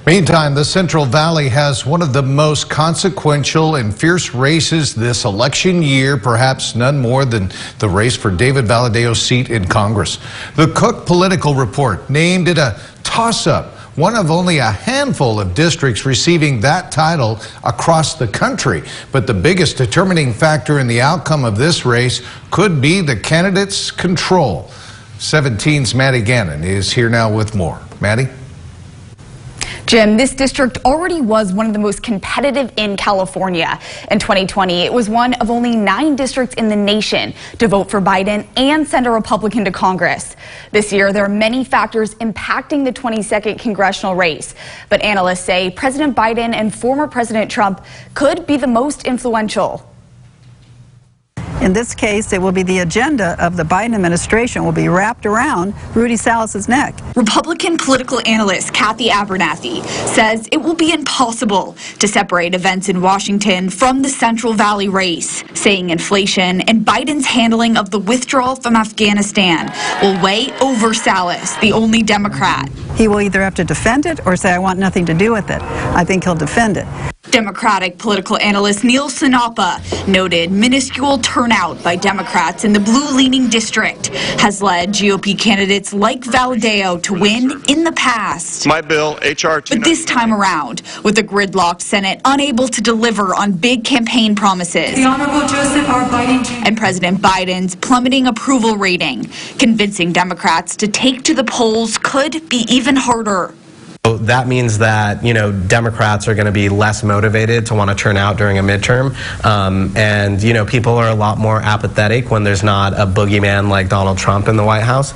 Meantime, the Central Valley has one of the most consequential and fierce races this election year, perhaps none more than the race for David Valledeo's seat in Congress. The Cook Political Report named it a toss-up, one of only a handful of districts receiving that title across the country. But the biggest determining factor in the outcome of this race could be the candidate's control. 17's Maddie Gannon is here now with more. Maddie? Jim, this district already was one of the most competitive in California. In 2020, it was one of only 9 districts in the nation to vote for Biden and send a Republican to Congress. This year, there are many factors impacting the 22nd congressional race. But analysts say President Biden and former President Trump could be the most influential. In this case, it will be the agenda of the Biden administration will be wrapped around Rudy Salas's neck. Republican political analyst Kathy Abernathy says it will be impossible to separate events in Washington from the Central Valley race, saying inflation and Biden's handling of the withdrawal from Afghanistan will weigh over Salas, the only Democrat. He will either have to defend it or say, I want nothing to do with it. I think he'll defend it. Democratic political analyst Neil Sinapa noted minuscule turnout by Democrats in the blue-leaning district has led GOP candidates like Valledeo to win in the past. My bill, H.R. 299. But this time around, with the gridlocked Senate unable to deliver on big campaign promises, the Honorable Joseph R. Biden Jr. and President Biden's plummeting approval rating, convincing Democrats to take to the polls could be even harder. So that means that, Democrats are going to be less motivated to want to turn out during a midterm. And, people are a lot more apathetic when there's not a boogeyman like Donald Trump in the White House.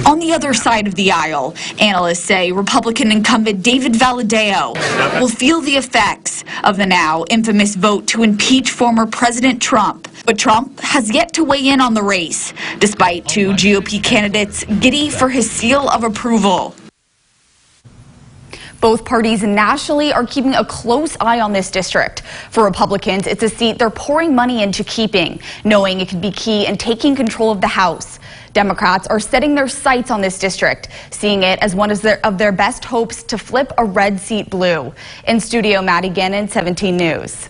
On the other side of the aisle, analysts say Republican incumbent David Valledeo will feel the effects of the now infamous vote to impeach former President Trump. But Trump has yet to weigh in on the race, despite 2 GOP candidates giddy for his seal of approval. Both parties nationally are keeping a close eye on this district. For Republicans, it's a seat they're pouring money into keeping, knowing it could be key in taking control of the House. Democrats are setting their sights on this district, seeing it as one of their best hopes to flip a red seat blue. In studio, Maddie Gannon, 17 News.